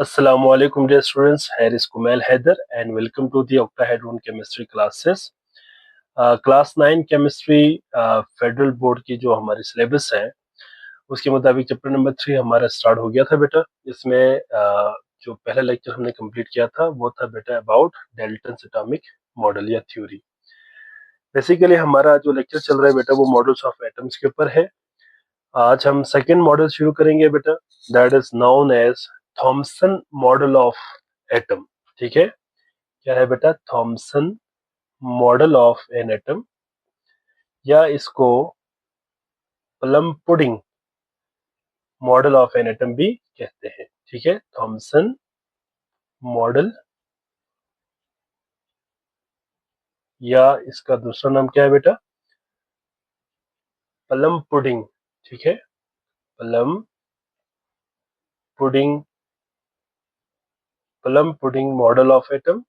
Assalamu alaikum dear students, here is Kumail Haider and welcome to the octahedron chemistry classes. Class 9 chemistry federal board की जो हमारी syllabus है उसके मुताबिक chapter number 3 हमारा start हो गया था बेटा। इसमें जो पहला लेक्चर हमने कंप्लीट किया था वो था बेटा अबाउट डाल्टन्स एटॉमिक मॉडल या थ्योरी। बेसिकली हमारा जो लेक्चर चल रहा है बेटा वो मॉडल्स ऑफ एटम्स के ऊपर है। आज हम सेकेंड मॉडल शुरू करेंगे बेटा, that is known as Thomson model of atom. ठीक है, क्या है बेटा? Thomson model of an atom, या इसको plum pudding model of an atom भी कहते हैं। ठीक है, थॉमसन मॉडल, या इसका दूसरा नाम क्या है बेटा? Plum pudding. ठीक है, plum pudding, plum pudding model of atom,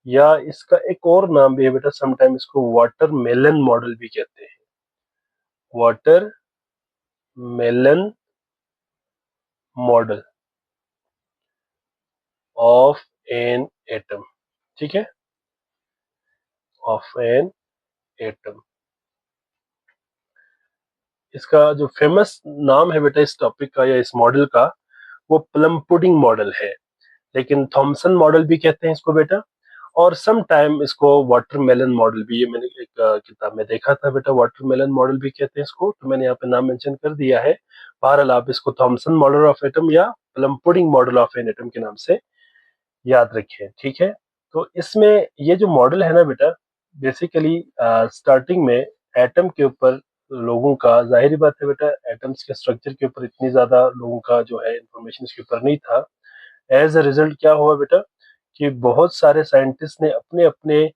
या इसका एक और नाम भी है बेटा, समटाइम इसको वाटरमेलन मॉडल भी कहते हैं। Watermelon model of an atom. ठीक है, ऑफ एन एटम। इसका जो फेमस नाम है बेटा इस टॉपिक का या इस मॉडल का, वो प्लम पुडिंग मॉडल है, लेकिन थॉमसन मॉडल भी कहते हैं इसको बेटा, और सम टाइम इसको वाटरमेलन मॉडल भी, ये मैंने एक किताब में देखा था बेटा, वाटरमेलन मॉडल भी कहते हैं इसको, तो मैंने यहाँ पे नाम मेंशन कर दिया है। बहरहाल आप इसको थॉमसन मॉडल ऑफ एटम या plum pudding model of an atom के नाम से याद रखें। ठीक है, तो इसमें ये जो मॉडल है ना बेटा, बेसिकली स्टार्टिंग में एटम के ऊपर लोगों का, जाहिर बात है बेटा, एटम्स के स्ट्रक्चर के ऊपर इतनी ज्यादा लोगों का जो है इंफॉर्मेशन इसके ऊपर नहीं था। एज अ रिजल्ट क्या हुआ बेटा कि बहुत सारे साइंटिस्ट ने अपने अपने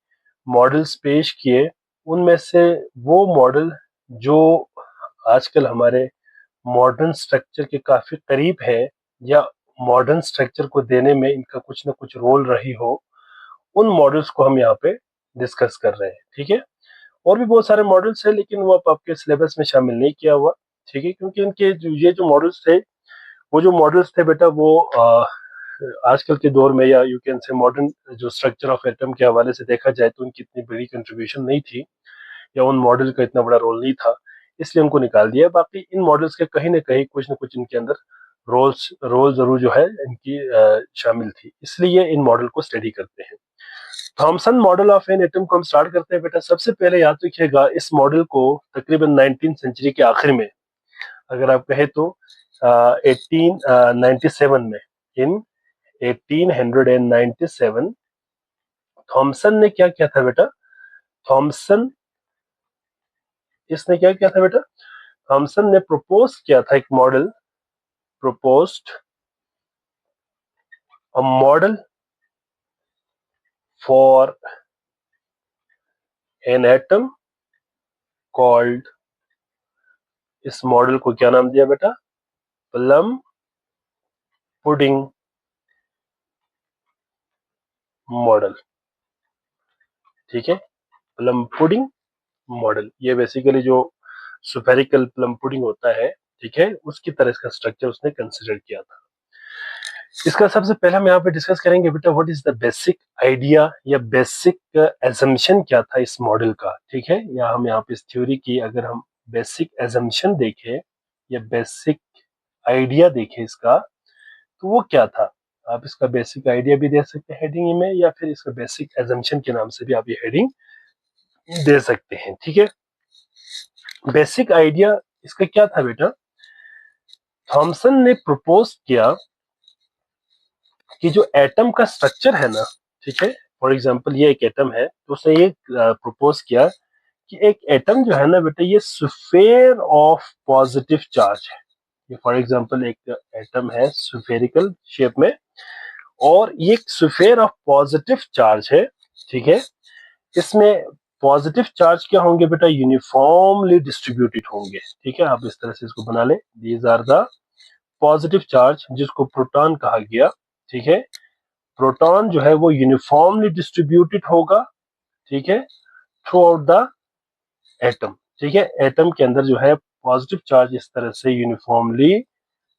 मॉडल्स पेश किए। उनमें से वो मॉडल जो आजकल हमारे मॉडर्न स्ट्रक्चर के काफी करीब है, या मॉडर्न स्ट्रक्चर को देने में इनका कुछ ना कुछ रोल रही हो, उन मॉडल्स को हम यहाँ पे डिस्कस कर रहे हैं। ठीक है, और भी बहुत सारे मॉडल्स हैं लेकिन वो आपके सिलेबस में शामिल नहीं किया हुआ। ठीक है, क्योंकि इनके ये जो मॉडल्स थे, वो जो मॉडल्स थे बेटा, वो आजकल के दौर में, या यू कैन से मॉडर्न जो स्ट्रक्चर ऑफ एटम के हवाले से देखा जाए, तो उनकी इतनी बड़ी कंट्रीब्यूशन नहीं थी, या उन मॉडल का इतना बड़ा रोल नहीं था, इसलिए उनको निकाल दिया। बाकी इन मॉडल्स के कहीं ना कहीं कुछ ना कुछ इनके अंदर रोल जरूर जो है इनकी शामिल थी, इसलिए इन मॉडल को स्टडी करते हैं। Thompson model of an atom को हम स्टार्ट करते हैं बेटा। सबसे पहले याद रखिएगा, इस मॉडल को तकरीबन 19th सेंचुरी के आखिर में, अगर आप कहें तो 1897 में, इन 1897 थॉमसन ने क्या किया था बेटा? थॉमसन, इसने क्या किया था बेटा? थॉमसन ने प्रपोज किया था एक model, proposed a model for an atom called, इस मॉडल को क्या नाम दिया बेटा? Plum pudding model. ठीक है, प्लम पुडिंग मॉडल, ये बेसिकली जो स्फेरिकल प्लम पुडिंग होता है, ठीक है, उसकी तरह इसका स्ट्रक्चर उसने कंसिडर किया था। इसका सबसे पहले हम यहाँ पे डिस्कस करेंगे बेटा, what is the basic idea या बेसिक एजम्पशन क्या था इस मॉडल का। ठीक है, या हम यहाँ पे इस थ्योरी की अगर हम बेसिक एजम्पशन देखें या बेसिक आइडिया देखें इसका, तो वो क्या था? आप इसका बेसिक आइडिया भी दे सकते हैं हेडिंग में, या फिर इसका बेसिक एजम्पशन के नाम से भी आप ये हेडिंग दे सकते हैं। ठीक है, बेसिक आइडिया इसका क्या था बेटा? थॉमसन ने प्रपोज किया कि जो एटम का स्ट्रक्चर है ना, ठीक है, फॉर एग्जांपल ये एक एटम है, तो उसने ये प्रपोज किया कि एक एटम जो है ना बेटा, ये स्फेयर ऑफ पॉजिटिव चार्ज है। ये फॉर एग्जांपल एक एटम है स्फेरिकल शेप में, और ये एक स्फेयर ऑफ पॉजिटिव चार्ज है। ठीक है, इसमें पॉजिटिव चार्ज क्या होंगे बेटा? यूनिफॉर्मली डिस्ट्रीब्यूटेड होंगे। ठीक है, आप इस तरह से इसको बना ले, these are the positive charge, जिसको प्रोटॉन कहा गया। ठीक है, प्रोटॉन जो है वो यूनिफॉर्मली डिस्ट्रीब्यूटेड होगा, ठीक है, थ्रू आउट द एटम। ठीक है, एटम के अंदर जो है पॉजिटिव चार्ज इस तरह से यूनिफॉर्मली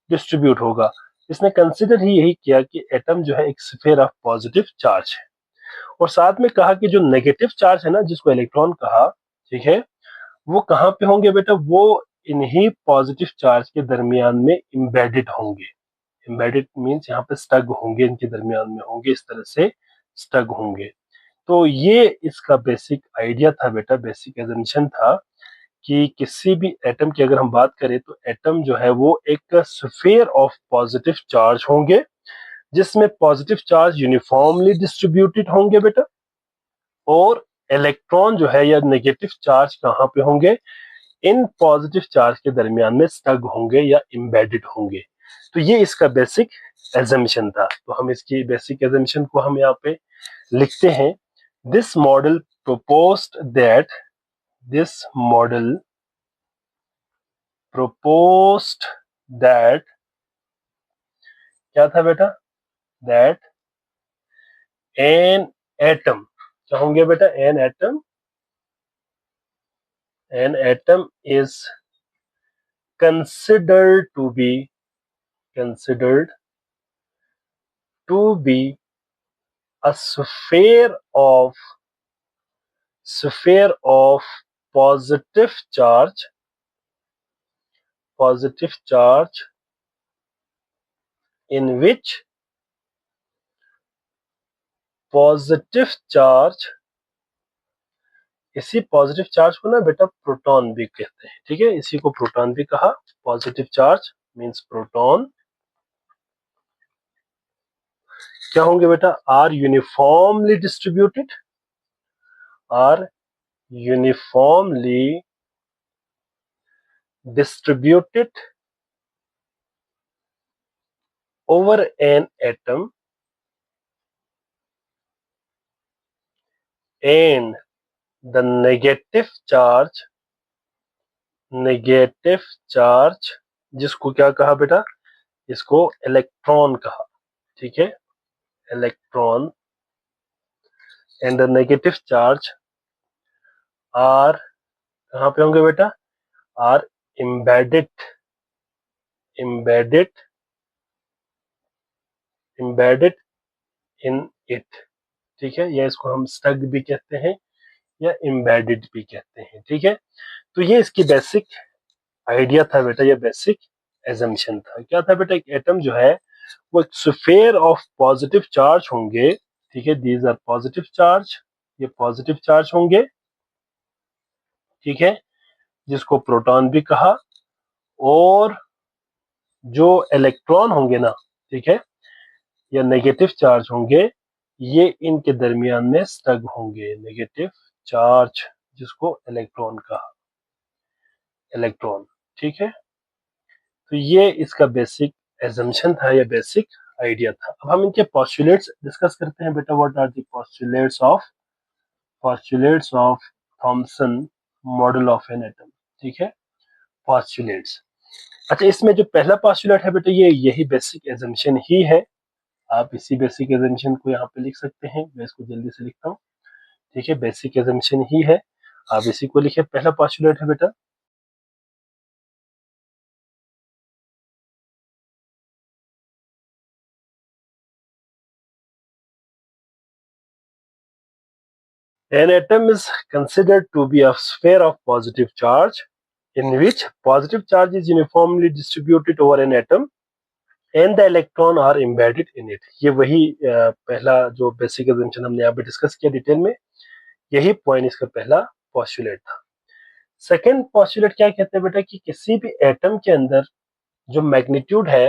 डिस्ट्रीब्यूट होगा। इसने कंसिडर ही यही किया कि एटम जो है एक स्फीयर ऑफ पॉजिटिव चार्ज है, और साथ में कहा कि जो नेगेटिव चार्ज है ना, जिसको इलेक्ट्रॉन कहा, ठीक है, वो कहाँ पे होंगे बेटा, वो इन्हीं पॉजिटिव चार्ज के दरमियान में इम्बेडेड होंगे। इम्बेडेड मीन्स यहाँ पे स्टक होंगे, इनके दरमियान में होंगे, इस तरह से स्टक होंगे। तो ये इसका बेसिक आइडिया था बेटा, बेसिक एजम्पशन था कि किसी भी एटम की अगर हम बात करें तो एटम जो है वो एक स्फीयर ऑफ पॉजिटिव चार्ज होंगे, जिसमें पॉजिटिव चार्ज यूनिफॉर्मली डिस्ट्रीब्यूटेड होंगे बेटा, और इलेक्ट्रॉन जो है या नेगेटिव चार्ज कहाँ पे होंगे, इन पॉजिटिव चार्ज के दरमियान में स्टक होंगे या इम्बेडेड होंगे। तो ये इसका बेसिक एजम्पशन था। तो हम इसकी बेसिक एजम्पशन को हम यहाँ पे लिखते हैं। This model proposed that this model proposed that क्या था बेटा, that an atom, क्या होंगे बेटा, an atom is considered to be a sphere of positive charge in which positive charge, इसी पॉजिटिव चार्ज को ना बेटा प्रोटॉन भी कहते हैं, ठीक है, इसी को प्रोटॉन भी कहा। पॉजिटिव चार्ज मींस प्रोटॉन क्या होंगे बेटा, are uniformly distributed over an atom, and the negative charge जिसको क्या कहा बेटा, इसको इलेक्ट्रॉन कहा, ठीक है, electron, and the negative charge are कहाँ पे होंगे बेटा, आर embedded इन इट, ठीक है, या इसको हम स्टक भी कहते हैं या एम्बेडेड भी कहते हैं, ठीक है। तो ये इसकी बेसिक आइडिया था बेटा, ये बेसिक एजम्पशन था। क्या था बेटा, एक एटम जो है वो एक स्फीयर ऑफ पॉजिटिव चार्ज होंगे, ठीक है, दीज आर पॉजिटिव चार्ज, ये पॉजिटिव चार्ज होंगे, ठीक है, जिसको प्रोटॉन भी कहा, और जो इलेक्ट्रॉन होंगे ना, ठीक है, या नेगेटिव चार्ज होंगे, ये इनके दरमियान में स्टक होंगे, नेगेटिव चार्ज जिसको इलेक्ट्रॉन कहा, इलेक्ट्रॉन, ठीक है। तो ये इसका बेसिक एजम्पशन था या बेसिक आइडिया था। अब हम इनके पोस्टुलेट्स डिस्कस करते हैं बेटा। What are the postulates of Thomson model of an atom, ठीक है, पोस्टुलेट्स। अच्छा, इसमें जो पहला पोस्टुलेट है बेटा, ये यही बेसिक एजम्पशन ही है। आप इसी बेसिक एजम्पशन को यहाँ पे लिख सकते हैं, मैं इसको जल्दी से लिखता हूँ, ठीक है, बेसिक एजम्पशन ही है, आप इसी को लिखिए। पहला पोस्टुलेट है बेटा, an atom is considered to be a sphere of positive charge in which positive charge is uniformly distributed over an atom and the electron are embedded in it। ये वही पहला जो बेसिक assumption हमने यहाँ पे discuss किया detail में, यही पॉइंट इसका पहला पोस्टुलेट था। सेकंड पोस्टुलेट क्या कहते हैं बेटा, कि किसी भी एटम के अंदर जो मैग्नीट्यूड है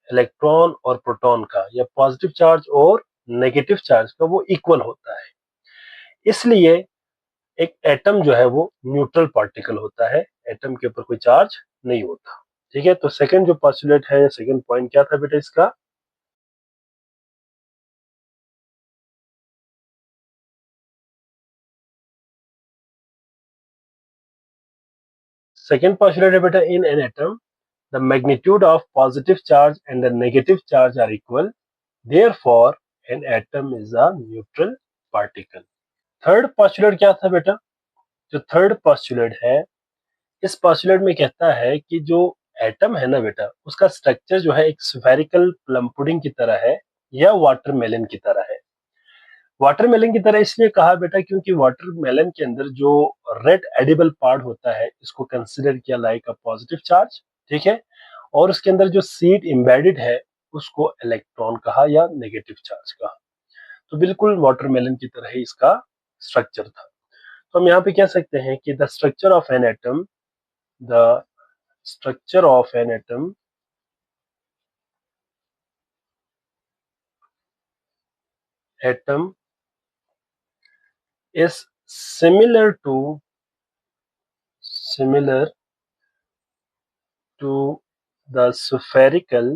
इलेक्ट्रॉन और प्रोटॉन का, या पॉजिटिव चार्ज और नेगेटिव चार्ज का, वो इक्वल होता है, इसलिए एक एटम जो है वो न्यूट्रल पार्टिकल होता है, एटम के ऊपर कोई चार्ज नहीं होता, ठीक है। तो सेकंड जो पोस्टुलेट है, सेकंड पॉइंट क्या था बेटा इसका, सेकंड पोस्टुलेट है बेटा, in an atom the magnitude of positive charge and the negative charge are equal, therefore an atom is a neutral particle. Third postulate क्या था बेटा, जो थर्ड पोस्टुलेट है, इस पोस्टुलेट में कहता है कि जो एटम है ना बेटा, उसका स्ट्रक्चर जो है एक स्फेरिकल प्लम पुडिंग की तरह है या वाटरमेलन की तरह है। वाटरमेलन की तरह इसलिए कहा बेटा क्योंकि वाटरमेलन के अंदर जो रेड एडिबल पार्ट होता है इसको कंसिडर किया लाइक अ पॉजिटिव चार्ज, ठीक है, और उसके अंदर जो सीड एम्बेडेड है उसको इलेक्ट्रॉन कहा या नेगेटिव चार्ज कहा। तो बिल्कुल वाटरमेलन की तरह ही इसका स्ट्रक्चर था। तो हम यहाँ पे कह सकते हैं कि the structure of an atom, the structure of an atom is similar to the spherical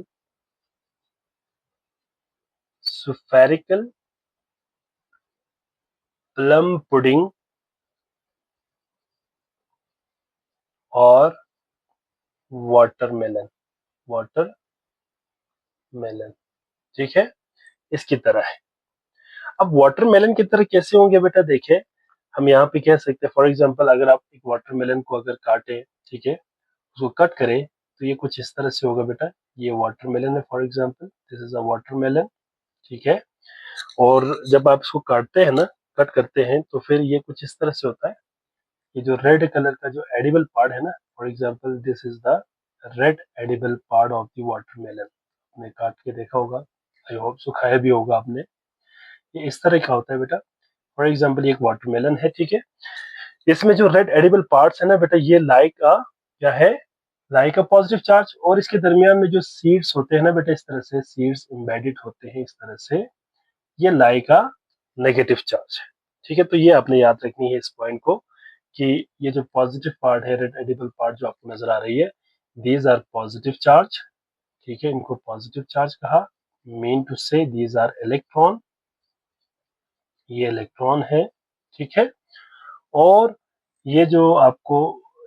plum pudding और वाटरमेलन, वाटरमेलन, ठीक है, इसकी तरह है। अब वाटरमेलन की तरह कैसे होंगे बेटा, देखें हम यहाँ पे कह सकते हैं फॉर एग्जांपल अगर आप एक वाटरमेलन को अगर काटे, ठीक है, उसको कट करें तो ये कुछ इस तरह से होगा बेटा। ये वाटरमेलन है for example, this is a watermelon, ठीक है। और जब आप इसको काटते हैं ना, कट करते हैं तो फिर ये कुछ इस तरह से होता है। ये जो रेड कलर का जो एडिबल पार्ट है ना, for example this is the red edible part of the watermelon. आपने काट के देखा होगा, आई होप सो खाया भी होगा आपने। ये इस तरह का होता है बेटा। फॉर एग्जांपल ये एक वाटरमेलन है, ठीक है, इसमें जो रेड एडिबल पार्ट्स है ना बेटा, ये लाइक अ क्या है, लाइक अ पॉजिटिव चार्ज, और इसके दरमियान में जो सीड्स होते हैं ना बेटा, इस तरह से सीड्स एम्बेडेड होते हैं इस तरह से, ये लाइक अ नेगेटिव चार्ज है, ठीक है। तो ये आपने याद रखनी है इस पॉइंट को कि ये जो पॉजिटिव पार्ट है, रेड एडिबल पार्ट जो आपको नजर आ रही है, दीज आर पॉजिटिव चार्ज, ठीक है, इनको पॉजिटिव चार्ज कहा। मीन टू से दीज आर इलेक्ट्रॉन, ये इलेक्ट्रॉन है, ठीक है। और ये जो आपको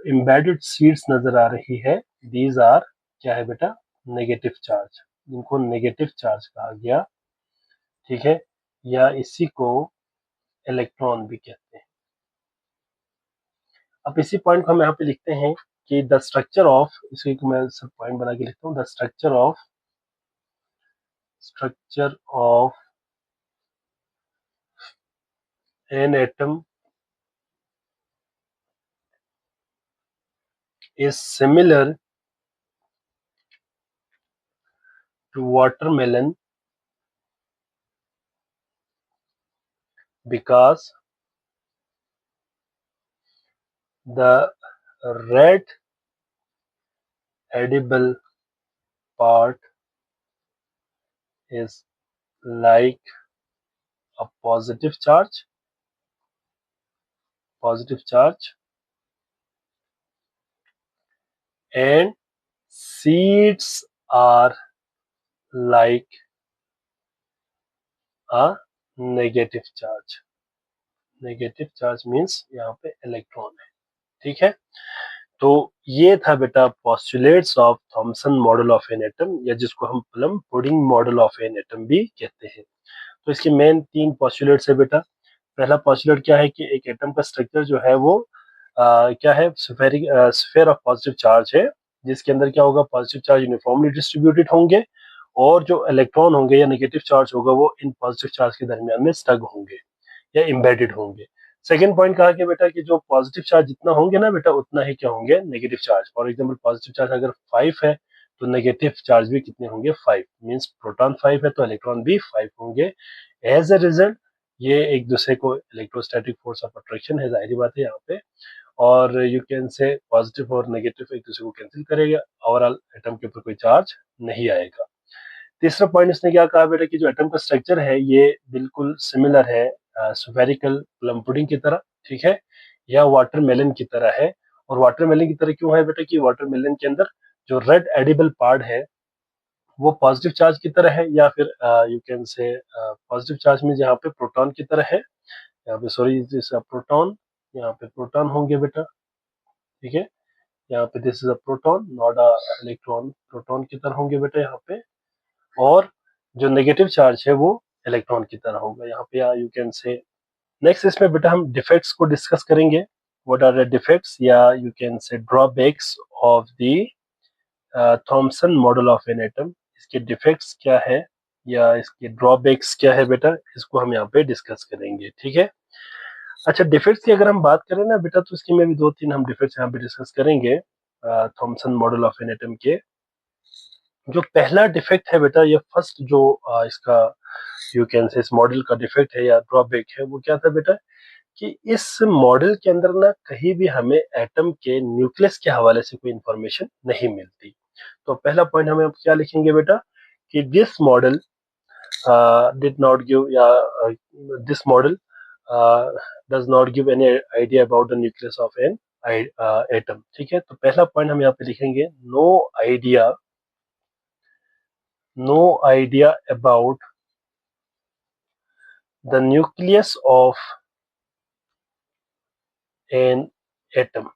एम्बेडेड सीड्स नजर आ रही है, दीज आर क्या है बेटा, नेगेटिव चार्ज, इनको नेगेटिव चार्ज कहा गया, ठीक है, या इसी को इलेक्ट्रॉन भी कहते हैं। अब इसी पॉइंट को हम यहाँ पे लिखते हैं कि द स्ट्रक्चर ऑफ, इसी को मैं सब पॉइंट बना के लिखता हूँ, the structure of an atom is similar to watermelon because the red edible part is like a positive charge, and seeds are like a negative charge. Negative charge means यहाँ पे इलेक्ट्रॉन है, ठीक है। तो ये था बेटा postulates of Thomson model of an atom, या जिसको हम plum pudding model of an atom भी कहते हैं। तो इसके मेन 3 पोस्टुलेट्स है बेटा। पहला पोस्टुलेट क्या है कि एक एटम का स्ट्रक्चर जो है वो क्या है, स्फेयर ऑफ पॉजिटिव चार्ज है, जिसके अंदर क्या होगा, पॉजिटिव चार्ज यूनिफॉर्मली डिस्ट्रीब्यूटेड होंगे, और जो इलेक्ट्रॉन होंगे या नेगेटिव चार्ज होगा वो इन पॉजिटिव चार्ज के दरमियान में स्टक होंगे या एम्बेडेड होंगे। सेकंड पॉइंट कहा कि बेटा कि जो पॉजिटिव चार्ज जितना होंगे ना बेटा, उतना ही क्या होंगे, negative charge. For example positive charge अगर 5 है तो नेगेटिव चार्ज भी कितने होंगे, 5, मींस प्रोटॉन 5 है तो इलेक्ट्रॉन भी 5 होंगे। एज अ रिजल्ट ये एक दूसरे को इलेक्ट्रोस्टैटिक फोर्स ऑफ अट्रैक्शन है, जाहिर बात है यहाँ पे, और यू कैन से पॉजिटिव और नेगेटिव एक दूसरे को कैंसिल करेगा, ओवरऑल एटम के ऊपर कोई चार्ज नहीं आएगा। तीसरा पॉइंट इसने क्या कहा बेटा कि जो एटम का स्ट्रक्चर है ये बिल्कुल सिमिलर है स्फेरिकल प्लम पुडिंग की तरह, ठीक है, या वाटरमेलन की तरह है। और वाटरमेलन की तरह क्यों है बेटा कि वाटरमेलन के अंदर जो रेड एडिबल पार्ट है वो पॉजिटिव चार्ज की तरह है, या फिर यू कैन से पॉजिटिव चार्ज में यहाँ पे प्रोटॉन की तरह है, यहाँ पे सॉरी प्रोटॉन, यहाँ पे प्रोटॉन होंगे बेटा, ठीक है, यहाँ पे this is a proton not a electron, proton की तरह होंगे बेटा यहाँ पे। और जो नेगेटिव चार्ज है वो इलेक्ट्रॉन की तरह होगा यहाँ पे, या यू कैन से। नेक्स्ट इसमें बेटा हम डिफेक्ट्स को डिस्कस करेंगे, व्हाट आर द डिफेक्ट्स या यू कैन से drawbacks of the Thompson model of an atom, इसके डिफेक्ट्स क्या है या इसके ड्रॉबैक्स क्या है बेटा, इसको हम यहाँ पे डिस्कस करेंगे, ठीक है। अच्छा, डिफेक्ट्स की अगर हम बात करें ना बेटा, तो इसकी में भी दो तीन हम डिफेक्ट्स यहाँ पे डिस्कस करेंगे Thompson model of an atom के। जो पहला डिफेक्ट है बेटा, ये फर्स्ट जो इसका यू कैन से इस मॉडल का डिफेक्ट है या ड्रॉबैक है, वो क्या था बेटा कि इस मॉडल के अंदर ना कहीं भी हमें एटम के न्यूक्लियस के हवाले से कोई इंफॉर्मेशन नहीं मिलती। तो पहला पॉइंट हमें अब क्या लिखेंगे बेटा कि this model did not give या this model does not give any idea about the nucleus of an atom, ठीक है। तो पहला पॉइंट हम यहाँ पे लिखेंगे no idea about the nucleus of an atom.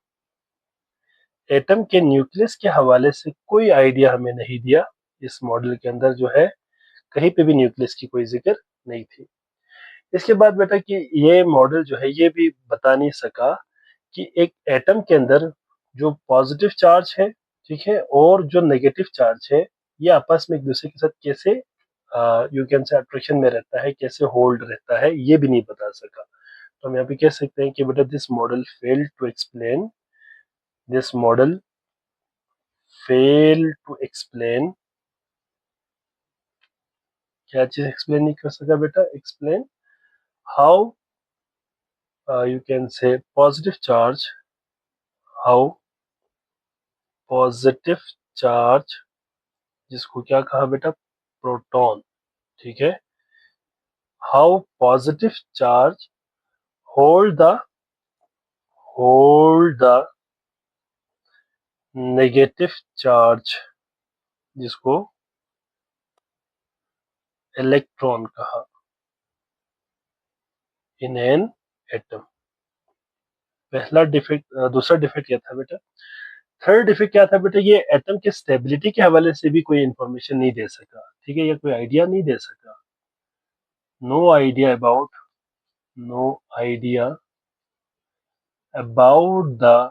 Atom के न्यूक्लियस के हवाले से कोई आइडिया हमें नहीं दिया। इस मॉडल के अंदर जो है कहीं पे भी न्यूक्लियस की कोई जिक्र नहीं थी। इसके बाद बेटा कि ये मॉडल जो है ये भी बता नहीं सका कि एक एटम के अंदर जो पॉजिटिव चार्ज है, ठीक है, और जो नेगेटिव चार्ज है, ये आपस में एक दूसरे के साथ कैसे यू कैन से अट्रैक्शन में रहता है, कैसे होल्ड रहता है, ये भी नहीं बता सका। तो हम यहाँ पे कह सकते हैं कि बेटा this model fail to explain, क्या चीज एक्सप्लेन नहीं कर सका बेटा, explain how you can say how positive charge, जिसको क्या कहा बेटा, प्रोटॉन, ठीक है, how positive charge hold the hold the negative charge, जिसको इलेक्ट्रॉन कहा, इन एन एटम। पहला डिफेक्ट, दूसरा डिफेक्ट क्या था बेटा, थर्ड डिफेक्ट क्या था बेटा, ये एटम के स्टेबिलिटी के हवाले से भी कोई इंफॉर्मेशन नहीं दे सका, ठीक है, ये कोई आइडिया नहीं दे सका। No idea about no idea about the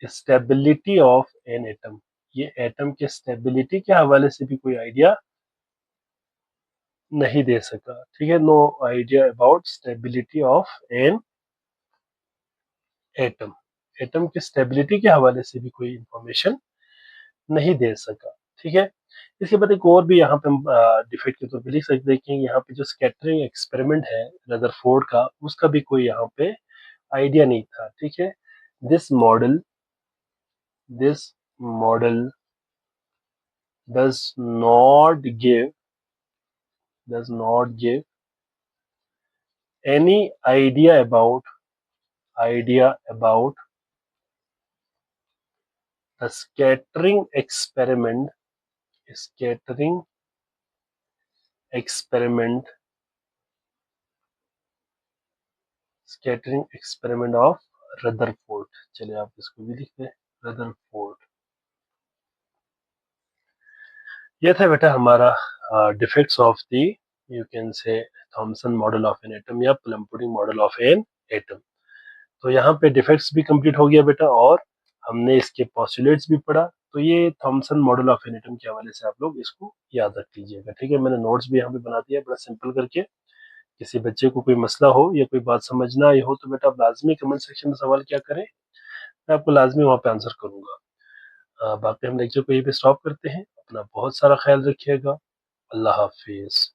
stability of an atom, ये एटम के स्टेबिलिटी के हवाले से भी कोई आइडिया नहीं दे सका, ठीक है। No idea about stability of an atom, atom के स्टेबिलिटी के हवाले से भी कोई इंफॉर्मेशन नहीं दे सका, ठीक है। इसके बाद एक और भी यहाँ पे हम डिफेक्ट के तौर पे लिख सकते हैं कि यहाँ पे जो स्कैटरिंग एक्सपेरिमेंट है रदरफोर्ड का, उसका भी कोई यहाँ पे आइडिया नहीं था, ठीक है। This model this model does not give any idea about the scattering experiment of Rutherford. चलिए आप इसको भी लिखते हैं, रदरफोर्ड। ये था बेटा हमारा defects of the you can say Thomson model of an atom या plum pudding model of an atom. तो यहाँ पे डिफेक्ट्स भी कंप्लीट हो गया बेटा, और हमने इसके पॉस्टुलेट्स भी पढ़ा। तो ये Thompson model of an atom के हवाले से आप लोग इसको याद रख लीजिएगा, ठीक है। मैंने नोट्स भी यहाँ पे बना दिया बड़ा सिंपल करके। किसी बच्चे को कोई मसला हो या कोई बात समझना आई हो तो बेटा आप लाजमी कमेंट सेक्शन में सवाल क्या करें, मैं आपको लाजमी वहाँ पे आंसर करूंगा। बाकी हम लेक्चर को यहीं पे स्टॉप करते हैं। अपना बहुत सारा ख्याल रखिएगा। अल्लाह हाफिज।